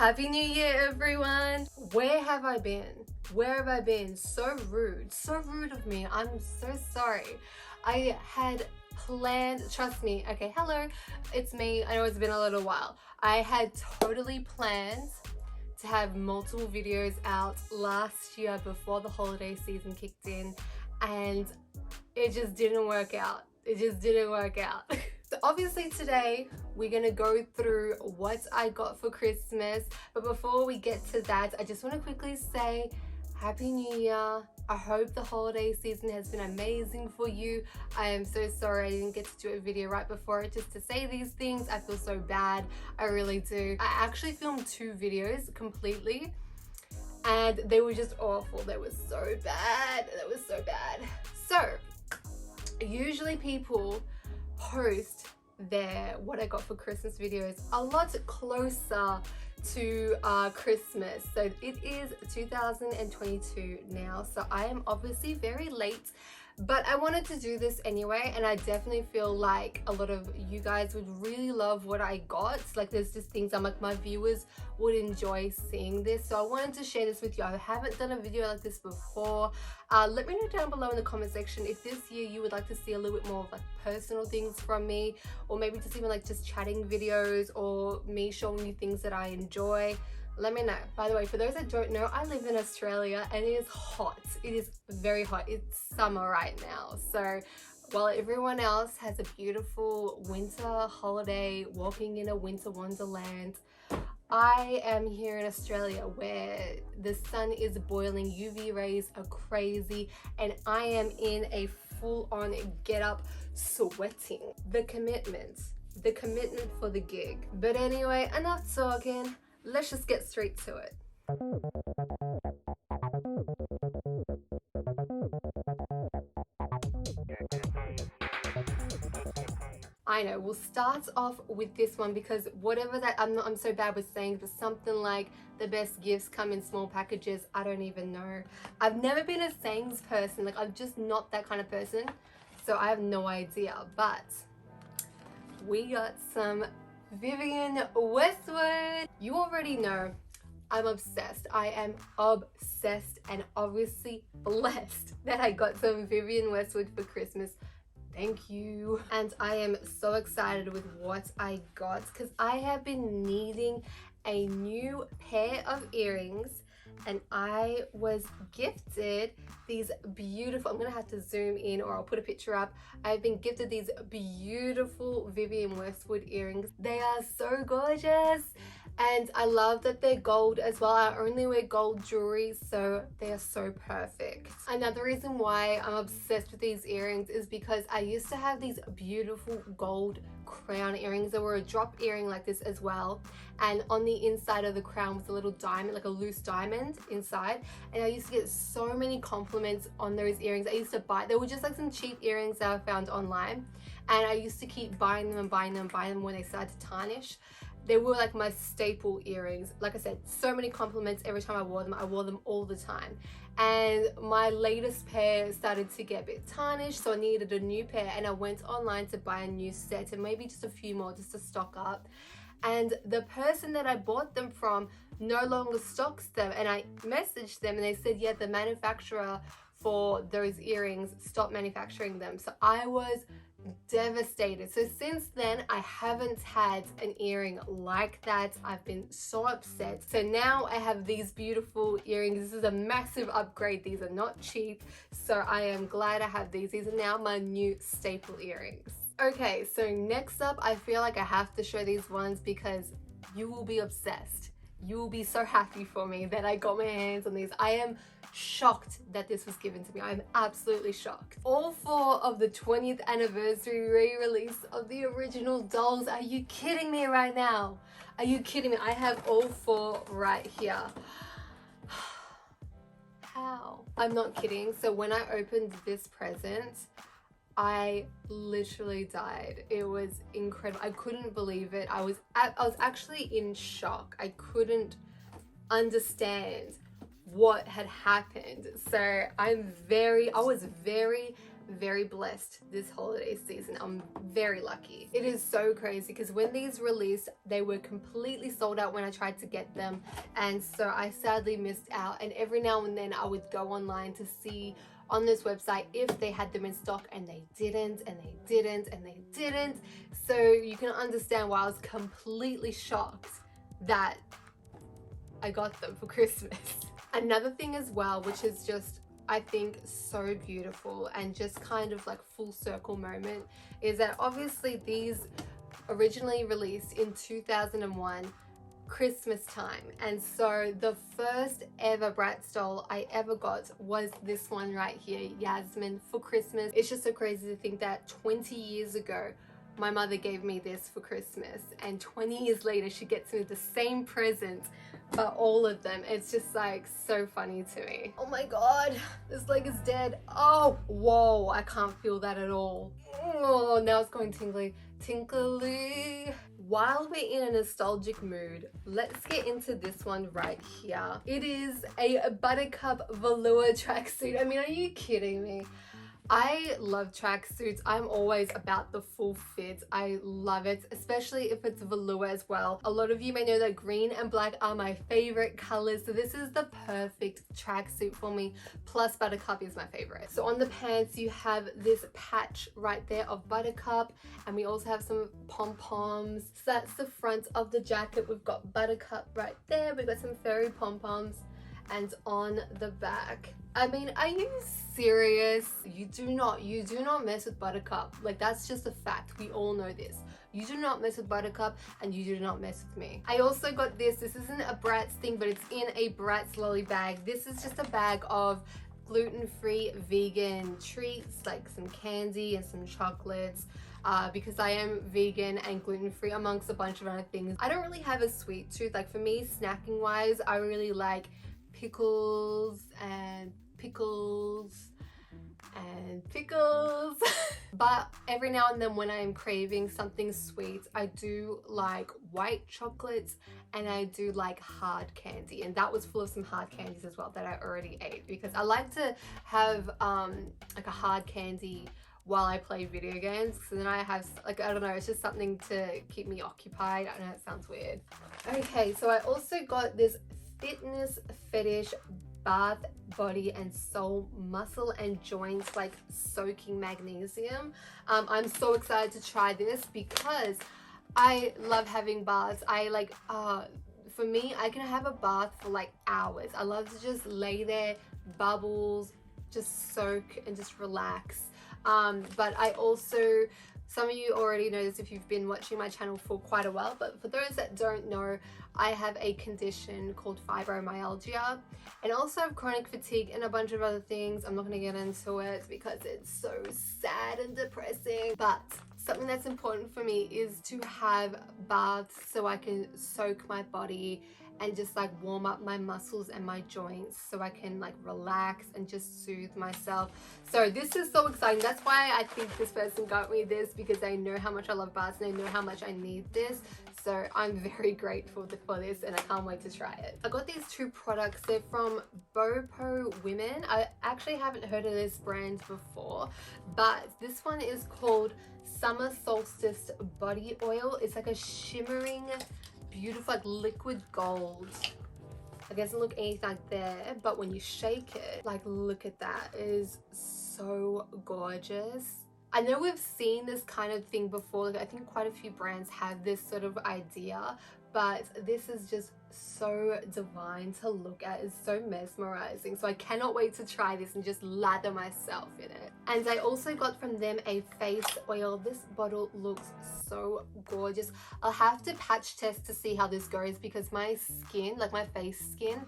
Happy New Year, everyone. Where have I been? Where have I been? So rude of me. I'm so sorry. I had planned, trust me, okay, hello, it's me. I know it's been a little while. I had totally planned to have multiple videos out last year before the holiday season kicked in, and it just didn't work out. It just didn't work out. So obviously today we're gonna go through what I got for Christmas, but before we get to that, I just want to quickly say Happy New Year. I hope the holiday season has been amazing for you. I am so sorry I didn't get to do a video right before it just to say these things. I feel so bad, I really do. I actually filmed 2 videos completely and they were just awful. They were so bad, So usually people post their what I got for Christmas videos a lot closer to Christmas. So it is 2022 now, so I am obviously very late, but I wanted to do this anyway, and I definitely feel like a lot of you guys would really love what I got. Like there's just things I'm like, my viewers would enjoy seeing this, so I wanted to share this with you. I haven't done a video like this before. Let me know down below in the comment section if this year you would like to see a little bit more of like personal things from me, or maybe just even like just chatting videos, or me showing you things that I enjoy. Let me know. By the way, for those that don't know, I live in Australia and it is hot. It is very hot. It's summer right now. So while everyone else has a beautiful winter holiday, walking in a winter wonderland, I am here in Australia where the sun is boiling, UV rays are crazy, and I am in a full-on get-up sweating. The commitment for the gig. But anyway, enough talking. Let's just get straight to it. I know, we'll start off with this one because whatever that, I'm so bad with saying, but something like the best gifts come in small packages. I don't even know. I've never been a sayings person. Like I'm just not that kind of person. So I have no idea, but we got some Vivienne Westwood. You already know I'm obsessed. I am obsessed and obviously blessed that I got some Vivienne Westwood for Christmas. Thank you. And I am so excited with what I got because I have been needing a new pair of earrings, and I was gifted these beautiful, I'm gonna have to zoom in or I'll put a picture up. I've been gifted these beautiful Vivienne Westwood earrings. They are so gorgeous, and I love that they're gold as well. I only wear gold jewelry, so they are so perfect. Another reason why I'm obsessed with these earrings is because I used to have these beautiful gold crown earrings. They were a drop earring like this as well, and on the inside of the crown was a little diamond, like a loose diamond inside, and I used to get so many compliments on those earrings. I used to buy, they were just like some cheap earrings that I found online, and I used to keep buying them and buying them and buying them when they started to tarnish. They were like my staple earrings. Like I said, so many compliments every time I wore them. I wore them all the time. And my latest pair started to get a bit tarnished, so I needed a new pair, and I went online to buy a new set and maybe just a few more just to stock up. And the person that I bought them from no longer stocks them, and I messaged them and they said, yeah, the manufacturer for those earrings stopped manufacturing them. So I was devastated. So since then I haven't had an earring like that. I've been so upset. So now I have these beautiful earrings. This is a massive upgrade. These are not cheap, so I am glad I have these. These are now my new staple earrings. Okay, so next up, I feel like I have to show these ones because you will be obsessed. You will be so happy for me that I got my hands on these. I am shocked that this was given to me. I'm absolutely shocked. All 4 of the 20th anniversary re-release of the original dolls. Are you kidding me right now? Are you kidding me? I have all 4 right here. How? I'm not kidding. So when I opened this present, I literally died. It was incredible. I couldn't believe it. I was actually in shock. I couldn't understand what had happened. So I was very very blessed this holiday season. I'm very lucky. It is so crazy because when these released, they were completely sold out when I tried to get them, and so I sadly missed out. And every now and then I would go online to see on this website if they had them in stock, and they didn't, and they didn't, and they didn't. So you can understand why I was completely shocked that I got them for Christmas. Another thing as well, which is just, I think, so beautiful and just kind of like full circle moment, is that obviously these originally released in 2001 Christmas time, and so the first ever Bratz doll I ever got was this one right here, Yasmin, for Christmas. It's just so crazy to think that 20 years ago my mother gave me this for Christmas, and 20 years later she gets me the same present, but all of them. It's just like so funny to me. Oh my god, this leg is dead. Oh, whoa, I can't feel that at all. Oh, now it's going tingly. Tinkly. While we're in a nostalgic mood, let's get into this one right here. It is a Buttercup velour tracksuit. I mean, are you kidding me? I love tracksuits. I'm always about the full fit. I love it, especially if it's velour as well. A lot of you may know that green and black are my favorite colors, so this is the perfect tracksuit for me. Plus Buttercup is my favorite. So on the pants you have this patch right there of Buttercup, and we also have some pom-poms. So that's the front of the jacket. We've got Buttercup right there. We've got some fairy pom-poms. And on the back, I mean, are you serious? You do not mess with Buttercup. Like, that's just a fact. We all know this. You do not mess with Buttercup, and you do not mess with me. I also got this. This isn't a Bratz thing, but it's in a Bratz lolly bag. This is just a bag of gluten-free vegan treats, like some candy and some chocolates. Because I am vegan and gluten-free amongst a bunch of other things. I don't really have a sweet tooth. Like, for me, snacking wise, I really like pickles and pickles and pickles. But every now and then when I am craving something sweet, I do like white chocolates and I do like hard candy, and that was full of some hard candies as well that I already ate, because I like to have like a hard candy while I play video games. So then I have, like, I don't know, it's just something to keep me occupied. I know it sounds weird. Okay, so I also got this Fitness Fetish bath, body and soul, muscle and joints, like soaking magnesium. I'm so excited to try this because I love having baths. I like, for me, I can have a bath for like hours. I love to just lay there, bubbles, just soak and just relax. But I also, some of you already know this if you've been watching my channel for quite a while, but for those that don't know, I have a condition called fibromyalgia, and also have chronic fatigue and a bunch of other things. I'm not going to get into it because it's so sad and depressing, but something that's important for me is to have baths so I can soak my body and just like warm up my muscles and my joints so I can like relax and just soothe myself. So this is so exciting. That's why I think this person got me this, because they know how much I love baths and they know how much I need this. So I'm very grateful for this, and I can't wait to try it. I got these two products. They're from Bopo Women. I actually haven't heard of this brand before, but this one is called Summer Solstice Body Oil. It's like a shimmering, beautiful, like liquid gold. It doesn't look anything like there, but when you shake it, like, look at that. It is so gorgeous. I know we've seen this kind of thing before. Like, I think quite a few brands have this sort of idea, but this is just so divine to look at. It's so mesmerizing. So I cannot wait to try this and just lather myself in it. And I also got from them a face oil. This bottle looks so gorgeous. I'll have to patch test to see how this goes, because my skin, like my face skin,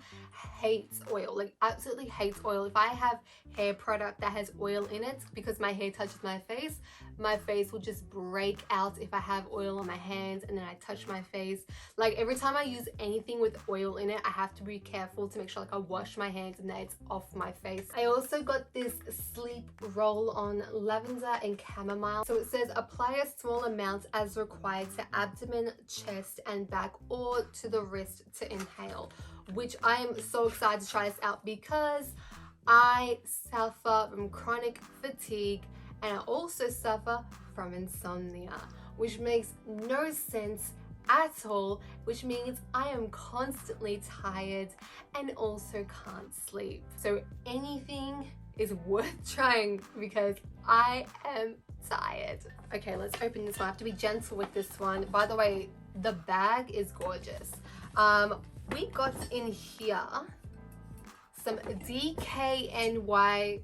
hates oil, like absolutely hates oil. If I have hair product that has oil in it, because my hair touches my face will just break out if I have oil on my hands and then I touch my face. Like, every time I use anything with oil in it, I have to be careful to make sure like I wash my hands and that it's off my face. I also got this sleep roll on lavender and chamomile. So it says apply a small amount as required to abdomen, chest and back, or to the wrist to inhale, which I am so excited to try this out because I suffer from chronic fatigue and I also suffer from insomnia, which makes no sense at all, which means I am constantly tired and also can't sleep. So anything is worth trying because I am tired. Okay, let's open this one. I have to be gentle with this one. By the way, the bag is gorgeous. We got in here some DKNY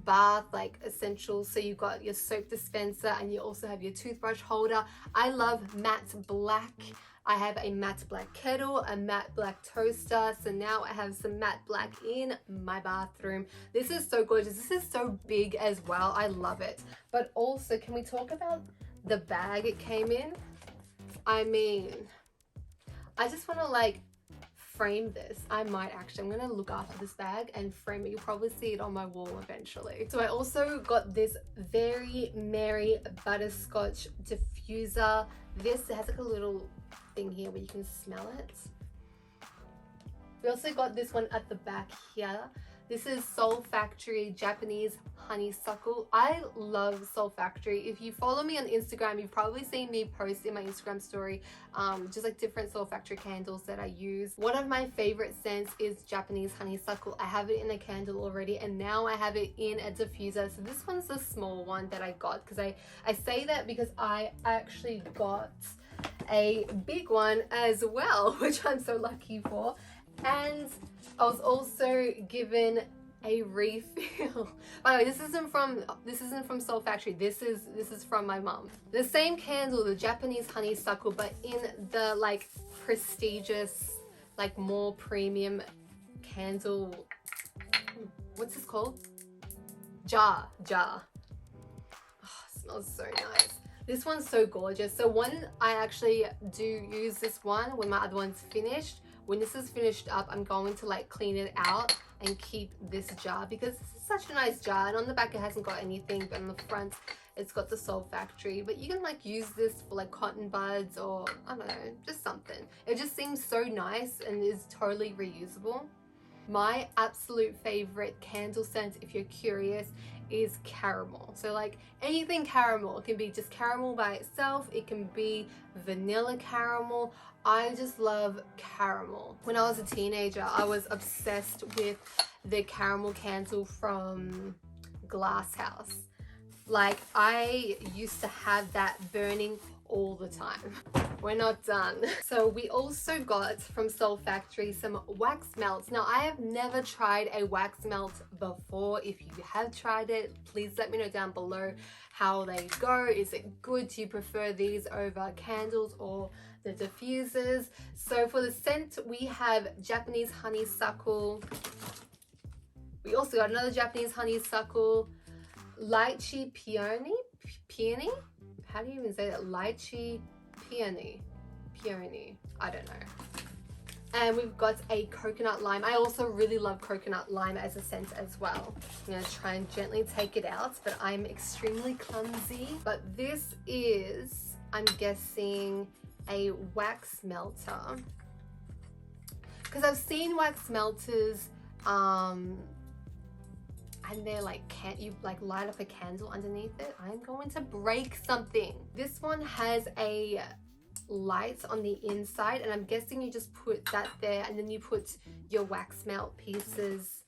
bath like essentials. So you got your soap dispenser and you also have your toothbrush holder. I love matte black. I have a matte black kettle, a matte black toaster. So now I have some matte black in my bathroom. This is so gorgeous. This is so big as well. I love it. But also, can we talk about the bag it came in? I mean, I just want to like frame this. I might actually, I'm gonna look after this bag and frame it. You'll probably see it on my wall eventually. So I also got this Very Merry Butterscotch diffuser. This has like a little thing here where you can smell it. We also got this one at the back here. This is Soul Factory Japanese Honeysuckle. I love Soul Factory. If you follow me on Instagram, you've probably seen me post in my Instagram story just like different Soul Factory candles that I use. One of my favorite scents is Japanese Honeysuckle. I have it in a candle already and now I have it in a diffuser. So this one's the small one that I got because I say that because I actually got a big one as well, which I'm so lucky for. And I was also given a refill. By the way, this isn't from Soul Factory. This is from my mom. The same candle, the Japanese Honeysuckle, but in the like prestigious, like more premium candle. What's this called? Jar. Oh, it smells so nice. This one's so gorgeous. So when I actually do use this one, when my other one's finished, when this is finished up, I'm going to like clean it out and keep this jar because this is such a nice jar. And on the back it hasn't got anything, but on the front it's got the Soul Factory. But you can like use this for like cotton buds or I don't know, just something. It just seems so nice and is totally reusable. My absolute favorite candle scent, if you're curious, is caramel. So like anything caramel. It can be just caramel by itself. It can be vanilla caramel. I just love caramel. When I was a teenager, I was obsessed with the caramel candle from Glass House. Like I used to have that burning all the time. We're not done. So we also got from Soul Factory some wax melts. Now I have never tried a wax melt before. If you have tried it, please let me know down below how they go. Is it good? Do you prefer these over candles or the diffusers? So for the scent, we have Japanese Honeysuckle. We also got another Japanese Honeysuckle, Lychee Peony? How do you even say that? Lychee Peony. I don't know. And we've got a coconut lime. I also really love coconut lime as a scent as well. I'm gonna try and gently take it out, but I'm extremely clumsy. But this is, I'm guessing, a wax melter. Because I've seen wax melters, and they're like, can't you like light up a candle underneath it? I'm going to break something. This one has a light on the inside and I'm guessing you just put that there and then you put your wax melt pieces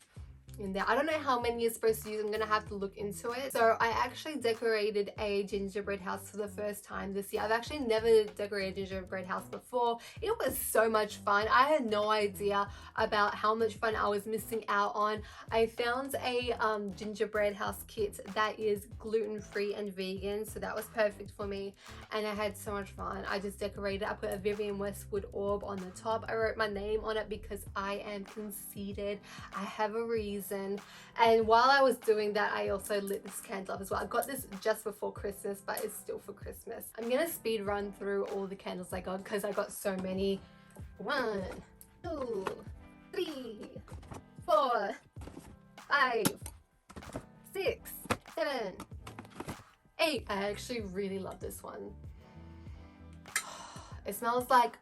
in there. I don't know how many you're supposed to use. I'm gonna have to look into it. So I actually decorated a gingerbread house for the first time this year. I've actually never decorated a gingerbread house before. It was so much fun. I had no idea about how much fun I was missing out on. I found a gingerbread house kit that is gluten-free and vegan, so that was perfect for me and I had so much fun. I just decorated. I put a Vivienne Westwood orb on the top. I wrote my name on it because I am conceited. I have a reason. And while I was doing that, I also lit this candle up as well. I got this just before Christmas, but it's still for Christmas. I'm gonna speed run through all the candles I got because I got so many. 1, 2, 3, 4, 5, 6, 7, 8. I actually really love this one. It smells like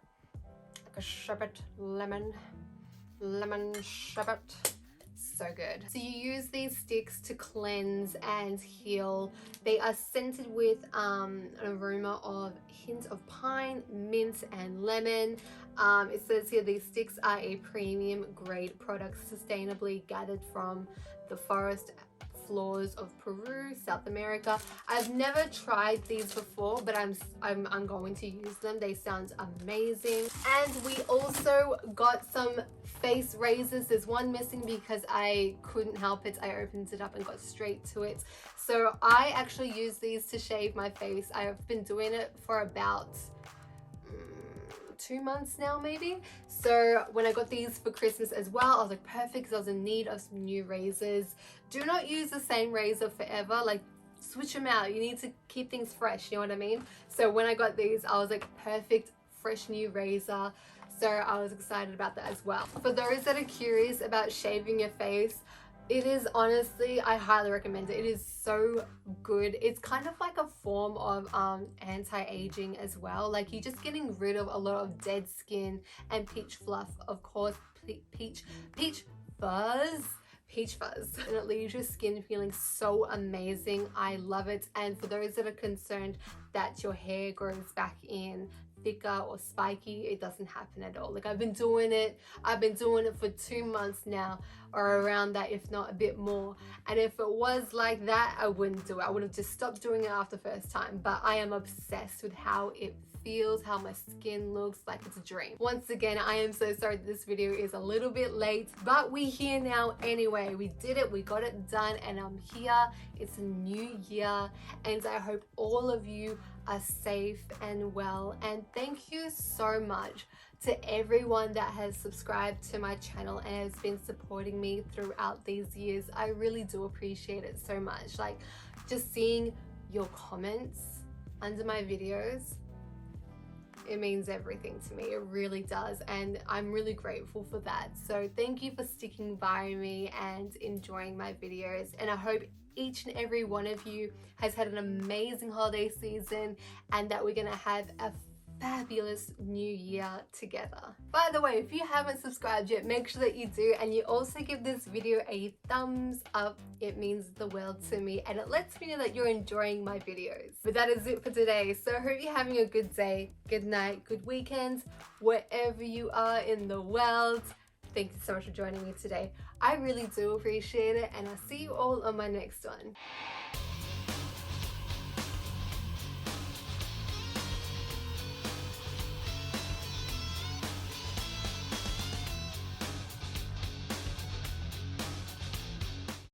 a sherbet lemon sherbet. so good. So you use these sticks to cleanse and heal. They are scented with an aroma of hints of pine, mint, and lemon. It says here these sticks are a premium grade product sustainably gathered from the forest floors of Peru, South America. I've never tried these before, but I'm going to use them. They sound amazing. And we also got some face razors. There's one missing because I couldn't help it. I opened it up and got straight to it. So I actually use these to shave my face. I have been doing it for about 2 months now maybe. So when I got these for Christmas as well, I was like, perfect, because I was in need of some new razors. Do not use the same razor forever, like switch them out. You need to keep things fresh, you know what I mean? So when I got these, I was like, perfect, fresh new razor. So I was excited about that as well. For those that are curious about shaving your face, it is honestly, I highly recommend it. It is so good. It's kind of like a form of anti-aging as well. Like you're just getting rid of a lot of dead skin and peach fluff, of course, peach fuzz, and it leaves your skin feeling so amazing. I love it. And for those that are concerned that your hair grows back in thicker or spiky, it doesn't happen at all. Like I've been doing it for 2 months now, or around that, if not a bit more. And if it was like that, I wouldn't do it. I would have just stopped doing it after the first time. But I am obsessed with how it feels, how my skin looks. Like it's a dream. Once again, I am so sorry that this video is a little bit late, but we're here now anyway. We did it, we got it done, and I'm here. It's a new year, and I hope all of you are safe and well. And thank you so much to everyone that has subscribed to my channel and has been supporting me throughout these years. I really do appreciate it so much. Like just seeing your comments under my videos, it means everything to me. It really does, and I'm really grateful for that. So thank you for sticking by me and enjoying my videos, and I hope each and every one of you has had an amazing holiday season and that we're gonna have a fabulous new year together. By the way, if you haven't subscribed yet, make sure that you do, and you also give this video a thumbs up. It means the world to me, and it lets me know that you're enjoying my videos. But that is it for today. So I hope you're having a good day, good night, good weekend, wherever you are in the world. Thank you so much for joining me today. I really do appreciate it, and I'll see you all on my next one.